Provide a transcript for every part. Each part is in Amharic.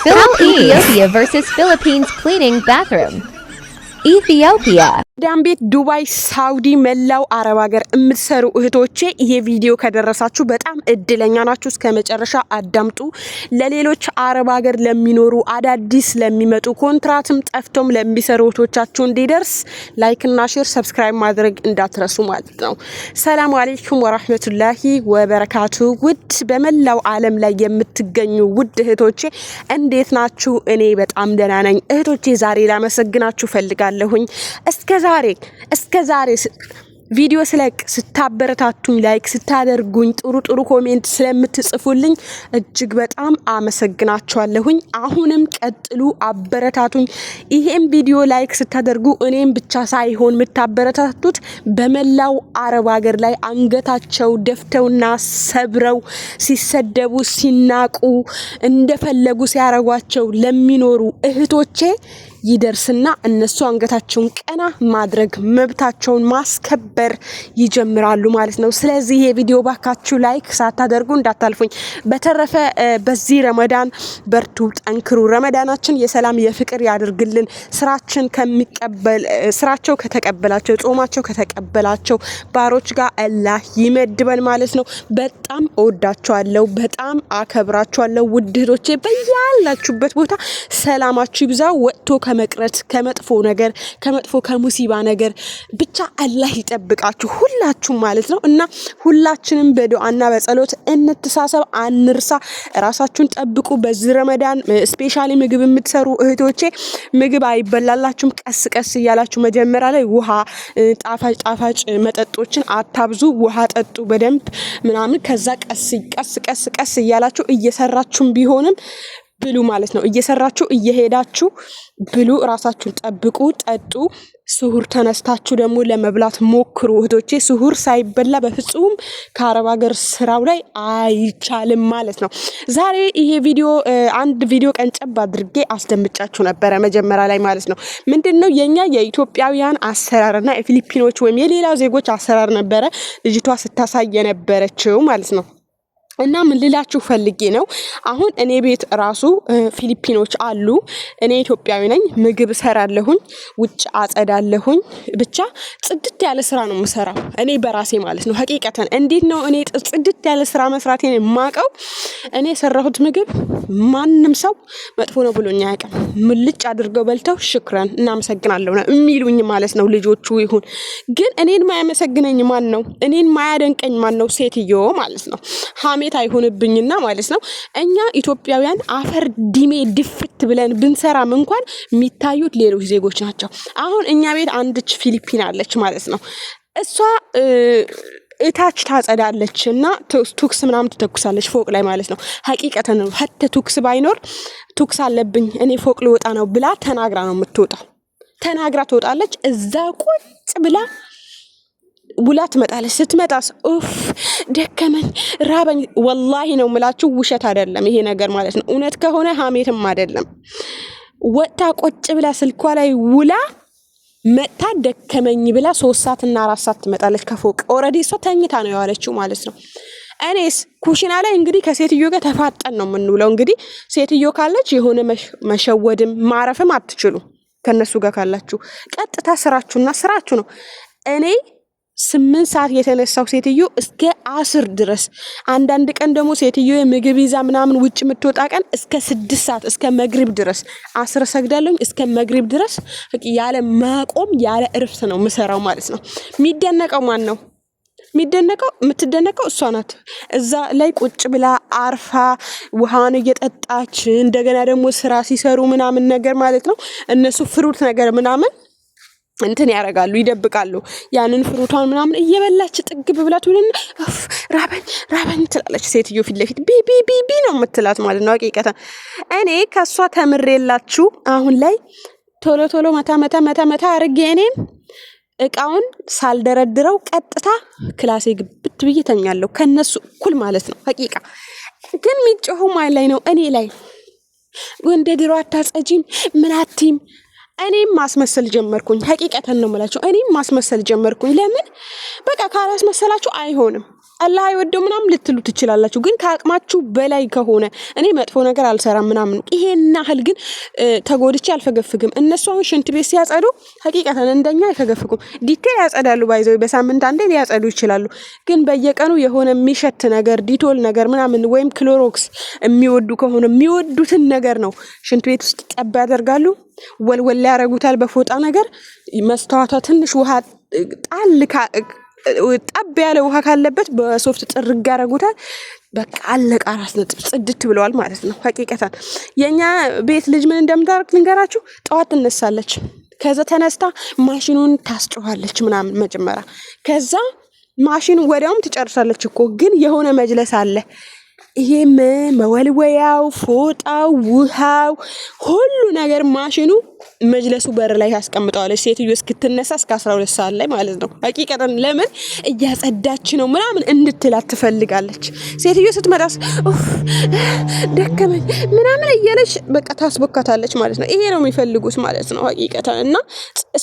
Ethiopia versus Philippines cleaning bathroom. Ethiopia. ዳምቤት ዱባይ ሳውዲ መላው አረብ ሀገር እምትሰሩ እህቶቼ ይሄ ቪዲዮ ከደረሳችሁ በጣም እድለኛ ናችሁ። እስከ መጨረሻ አዳምጡ። ለሌሎች አረብ ሀገር ለሚኖሩ አዳዲስ ለሚመጡ ኮንትራትም ጠፍቶም ለሚሰሩ እህቶቻችሁ እንዲደርስ ላይክ እና ሼር ሰብስክራይብ ማድረግ እንዳትረሱ ማለት ነው። ሰላም አለይኩም ወራህመቱላሂ ወበረካቱ። ውድ በመላው ዓለም ላይ የምትገኙ ውድ እህቶቼ እንዴት ናችሁ? እኔ በጣም ደህና ነኝ። እህቶቼ ዛሬ ላመሰግናችሁ ፈልጋለሁኝ። እስከ ዛሬ ቪዲዮ ስለቅ ስታበረታቱኝ ላይክ ስታደርጉኝ ጥሩ ኮሜንት ስለምትጽፉልኝ እጅግ በጣም አመሰግናችኋለሁኝ። አሁንም ቀጥሉ፣ አበረታቱኝ። ይሄን ቪዲዮ ላይክ ስታደርጉ እኔም ብቻ ሳይሆን የምታበረታቱት በመላው አረብ ሀገር ላይ አንገታቸው ደፍተውና ሰብረው ሲሰደቡ ሲናቁ እንደፈለጉ ሲያረጓቸው ለሚኖሩ እህቶቼ ይደርስና እነሱ አንገታቸውን ቀና ማድረግ መብታቸውን ማስከበር ይጀምራሉ ማለት ነው። ስለዚህ ይሄ ቪዲዮ ባካችሁ ላይክ ሳታደርጉ እንዳታልፉኝ። በተረፈ በዚህ ረመዳን በርቱ፣ ጠንክሩ። ረመዳናችን የሰላም የፍቅር ያድርግልን። ስራቸው ከተቀበላቸው ጾማቸው ከተቀበላቸው ባሮች ጋር አላህ ይመድበን ማለት ነው። በጣም እወዳችኋለሁ፣ በጣም አከብራችኋለሁ ውድ እህቶቼ። በያላችሁበት ቦታ ሰላማችሁ ይብዛ። ወጥቶ ከመቅረት ከመጥፎ ነገር ከመጥፎ ከሙሲባ ነገር ብቻ አላህ ይጠብቃችሁ ሁላችሁም ማለት ነው። እና ሁላችንም በዱዓና በጸሎት እንተሳሰብ፣ አንርሳ። ራሳችሁን ጠብቁ። በዚህ ረመዳን ስፔሻሊ ምግብ የምትሰሩ እህቶቼ ምግብ አይበላላችሁም። ቀስ እያላችሁ መጀመሪያ ላይ ውሃ ጣፋጭ መጠጦችን አታብዙ። ውሃ ጠጡ በደንብ ምናምን። ከዛ ቀስ እያላችሁ እየሰራችሁም ቢሆንም ብሉ ማለት ነው። እየሰራችሁ እየሄዳችሁ ብሉ። ራሳችሁን ጠብቁ፣ ጠጡ። ስሁር ተነስታችሁ ደግሞ ለመብላት ሞክሩ እህቶቼ። ስሁር ሳይበላ በፍጹም ከአረብ ሀገር ስራው ላይ አይቻልም ማለት ነው። ዛሬ ይሄ ቪዲዮ አንድ ቪዲዮ ቀንጨብ አድርጌ አስደምጫችሁ ነበረ መጀመሪያ ላይ ማለት ነው። ምንድነው የኛ የኢትዮጵያውያን አሰራርና የፊሊፒኖች ወይም የሌላ ዜጎች አሰራር ነበረ ልጅቷ ስታሳይ የነበረችው ማለት ነው። እና ምን ልላችሁ ፈልጌ ነው፣ አሁን እኔ ቤት ራሱ ፊሊፒኖች አሉ። እኔ ኢትዮጵያዊ ነኝ። ምግብ ሰራለሁኝ፣ ውጭ አጸዳለሁኝ። ብቻ ጽድት ያለ ስራ ነው የምሰራው እኔ በራሴ ማለት ነው። ሐቂቀተን እንዴት ነው እኔ ጽድት ያለ ስራ መስራቴን የማቀው? እኔ ሰራሁት ምግብ ማንንም ሰው መጥፎ ነው ብሎኛ ያቀም ምልጭ አድርገው በልተው ሽክራን እናመሰግናለሁ ነው የሚሉኝ ማለት ነው። ልጆቹ ይሁን ግን እኔን ማያመሰግነኝ ማን ነው? እኔን ማያደንቀኝ ማን ነው? ሴትዮ ማለት ነው። ሀሜት አይሆንብኝና ማለት ነው። እኛ ኢትዮጵያውያን አፈር ዲሜ ድፍት ብለን ብንሰራም እንኳን የሚታዩት ሌሎች ዜጎች ናቸው። አሁን እኛ ቤት አንድች ፊሊፒን አለች ማለት ነው። እሷ እታች ታጸዳለች እና ቱክስ ምናምን ትተኩሳለች ፎቅ ላይ ማለት ነው። ሐቂቀተን ነው። ሀተ ቱክስ ባይኖር ቱክስ አለብኝ እኔ ፎቅ ልወጣ ነው ብላ ተናግራ ነው የምትወጣው። ተናግራ ትወጣለች። እዛ ቁጭ ብላ ውላ ትመጣለች። ስትመጣስ ኡፍ ደከመኝ ራበኝ። ወላሂ ነው የምላችሁ፣ ውሸት አይደለም ይሄ ነገር ማለት ነው። እውነት ከሆነ ሀሜትም አይደለም። ወጣ ቁጭ ብላ ስልኳ ላይ ውላ መጣ ደከመኝ ብላ 3 ሰዓት እና 4 ሰዓት ትመጣለች ከፎቅ። ኦሬዲ እሷ ተኝታ ነው ያለችው ማለት ነው። እኔስ ኩሽና ላይ እንግዲህ ከሴትዮ ጋር ተፋጠን ነው የምንውለው። እንግዲህ ሴትዮ ካለች የሆነ መሸወድም ማረፍም አትችሉ። ከነሱ ጋር ካላችሁ ቀጥታ ስራችሁ ነው። እኔ 8 ሰዓት የተነሳው ሴትዮ እስከ 10 ድረስ፣ አንዳንድ ቀን ደግሞ ሴትዮ ምግብ ይዛ ምናምን ውጭ የምትወጣ ቀን እስከ 6 ሰዓት እስከ መግሪብ ድረስ 10 ሰግዳለሁ እስከ መግሪብ ድረስ ያለ ማቆም ያለ እረፍት ነው ምሰራው ማለት ነው። የሚደነቀው ማን ነው? የምትደነቀው እሷ ናት። እዛ ላይ ቁጭ ብላ አርፋ ውሃን እየጠጣች እንደገና ደግሞ ስራ ሲሰሩ ምናምን ነገር ማለት ነው። እነሱ ፍሩት ነገር ምናምን እንትን ያረጋሉ፣ ይደብቃሉ። ያንን ፍሩቷን ምናምን እየበላች ጥግብ ብላ ትውልና ራበኝ ትላለች። ሴትዮ ፊት ለፊት ቢ ነው የምትላት ማለት ነው። ሐቂቀታ እኔ ከሷ ተምሬላችሁ አሁን ላይ ቶሎ መታ አርጌ እኔም እቃውን ሳልደረድረው ቀጥታ ክላሴ ግብት ብዬ ተኛለሁ ከነሱ እኩል ማለት ነው። ሐቂቃ ግን የሚጮሁ ማን ላይ ነው? እኔ ላይ። ወንደ ድሮ አታጸጂም ምናቲም እኔም ማስመሰል ጀመርኩኝ። ሐቂቀተን ነው የምላችሁ። እኔም ማስመሰል ጀመርኩኝ። ለምን በቃ ካላስመሰላችሁ አይሆንም። አላህ አይወደው ምናምን ልትሉ ትችላላችሁ። ግን ከአቅማችሁ በላይ ከሆነ እኔ መጥፎ ነገር አልሰራም ምናምን ይሄን ያህል ግን ተጎድቼ አልፈገፍግም። እነሱ አሁን ሽንት ቤት ሲያጸዱ ሀቂቃተን እንደኛ አይፈገፍጉም። ዲቴል ያጸዳሉ፣ ባይዘው በሳምንት አንዴ ሊያጸዱ ይችላሉ። ግን በየቀኑ የሆነ የሚሸት ነገር ዲቶል ነገር ምናምን ወይም ክሎሮክስ የሚወዱ ከሆነ የሚወዱትን ነገር ነው ሽንት ቤት ውስጥ ጠብ ያደርጋሉ። ወልወል ያረጉታል በፎጣ ነገር መስታወቷ ትንሽ ውሃ ጣል ጠብ ያለ ውሃ ካለበት በሶፍት ጥርግ ያረጉታል። በቃ አለቀ። አራስ ነጥብ ጽድት ብለዋል ማለት ነው። ሀቂቀታን የኛ ቤት ልጅ ምን እንደምታረግ ልንገራችሁ። ጠዋት ትነሳለች፣ ከዛ ተነስታ ማሽኑን ታስጨዋለች ምናምን መጀመሪያ፣ ከዛ ማሽኑ ወዲያውም ትጨርሳለች እኮ ግን የሆነ መጅለስ አለ። ይሄም መወልወያው፣ ፎጣው፣ ውሃው ሁሉ ነገር ማሽኑ መጅለሱ በር ላይ ያስቀምጠዋለች። ሴትዮ እስክትነሳ እስከ 12 ሰዓት ላይ ማለት ነው። ሀቂቀተን ለምን እያጸዳች ነው ምናምን እንድትላት ትፈልጋለች። ሴትዮ ስትመጣ ደከመኝ ምናምን እያለች በቃ ታስቦካታለች ማለት ነው። ይሄ ነው የሚፈልጉት ማለት ነው ሀቂቀተን። እና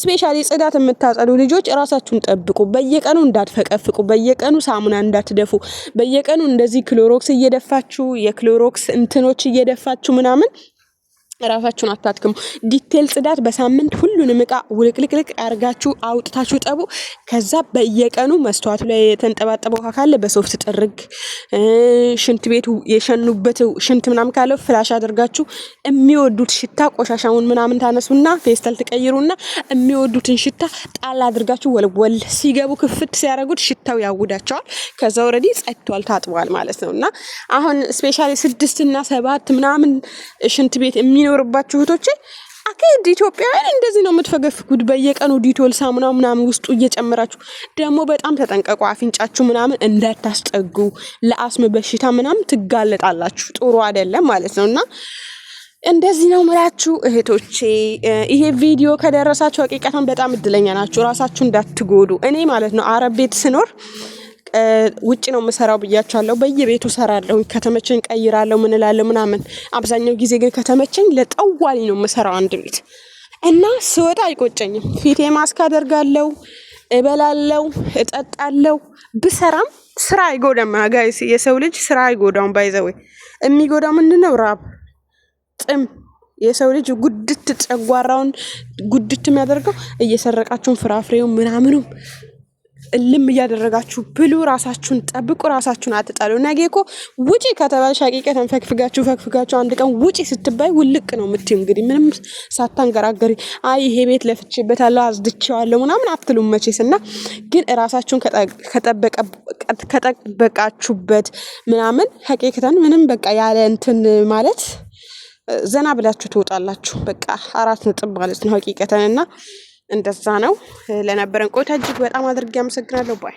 ስፔሻሊ ጽዳት የምታጸዱ ልጆች ራሳችሁን ጠብቁ። በየቀኑ እንዳትፈቀፍቁ፣ በየቀኑ ሳሙና እንዳትደፉ፣ በየቀኑ እንደዚህ ክሎሮክስ እየደፋችሁ የክሎሮክስ እንትኖች እየደፋችሁ ምናምን ራሳችሁን አታትክሙ። ዲቴል ጽዳት በሳምንት ሁሉንም እቃ ውልቅልቅልቅ አርጋችሁ አውጥታችሁ ጠቡ። ከዛ በየቀኑ መስተዋቱ ላይ የተንጠባጠበው ውሃ ካለ በሶፍት ጥርግ፣ ሽንት ቤቱ የሸኑበት ሽንት ምናምን ካለው ፍላሽ አድርጋችሁ የሚወዱት ሽታ ቆሻሻውን ምናምን ታነሱና ፌስታል ትቀይሩና የሚወዱትን ሽታ ጣል አድርጋችሁ ወልወል ሲገቡ ክፍት ሲያደርጉት ሽታው ያውዳቸዋል። ከዛ ኦሬዲ ጸድቷል፣ ታጥቧል ማለት ነውና አሁን ስፔሻሊ 6 እና 7 ምናምን ሽንት ቤት የሚኖርባችሁ እህቶቼ አከድ ኢትዮጵያውያን እንደዚህ ነው የምትፈገፍጉት። በየቀኑ ዲቶል ሳሙና ምናምን ውስጡ እየጨመራችሁ ደግሞ በጣም ተጠንቀቁ። አፍንጫችሁ ምናምን እንዳታስጠጉ፣ ለአስም በሽታ ምናምን ትጋለጣላችሁ። ጥሩ አይደለም ማለት ነውና እንደዚህ ነው ምላችሁ እህቶቼ። ይሄ ቪዲዮ ከደረሳችሁ ሀቂቃታን በጣም እድለኛ ናችሁ። ራሳችሁ እንዳትጎዱ። እኔ ማለት ነው አረብ ቤት ስኖር ውጭ ነው የምሰራው ብያቻለሁ። በየቤቱ ሰራለሁ፣ ከተመቸኝ ቀይራለሁ፣ ምን እላለሁ ምናምን። አብዛኛው ጊዜ ግን ከተመቸኝ ለጠዋሊ ነው የምሰራው አንድ ቤት እና ስወጣ አይቆጨኝም። ፊቴ ማስክ አደርጋለሁ፣ እበላለሁ፣ እጠጣለሁ። ብሰራም ስራ አይጎዳም ጋይስ። የሰው ልጅ ስራ አይጎዳውም። ባይዘው የሚጎዳው ምንድነው? ራብ፣ ጥም። የሰው ልጅ ጉድት ጨጓራውን ጉድት የሚያደርገው እየሰረቃችሁን ፍራፍሬው ምናምኑም እልም እያደረጋችሁ ብሉ። ራሳችሁን ጠብቁ፣ ራሳችሁን አትጣሉ። ነገ እኮ ውጪ ከተባልሽ ሀቂቀተን ፈክፍጋችሁ አንድ ቀን ውጪ ስትባይ ውልቅ ነው የምትይው። እንግዲህ ምንም ሳታንገራገሪ አይ ይሄ ቤት ለፍቼበታለሁ አዝድቼዋለሁ ምናምን አትሉም መቼስ። እና ግን ራሳችሁን ከጠበቃችሁበት ምናምን ሀቂቀተን ምንም በቃ ያለ እንትን ማለት ዘና ብላችሁ ትወጣላችሁ። በቃ 4 ነጥብ ማለት ነው ሀቂቀተን። እና እንደዛ ነው። ለነበረን ቆይታ እጅግ በጣም አድርጌ አመሰግናለሁ። ባይ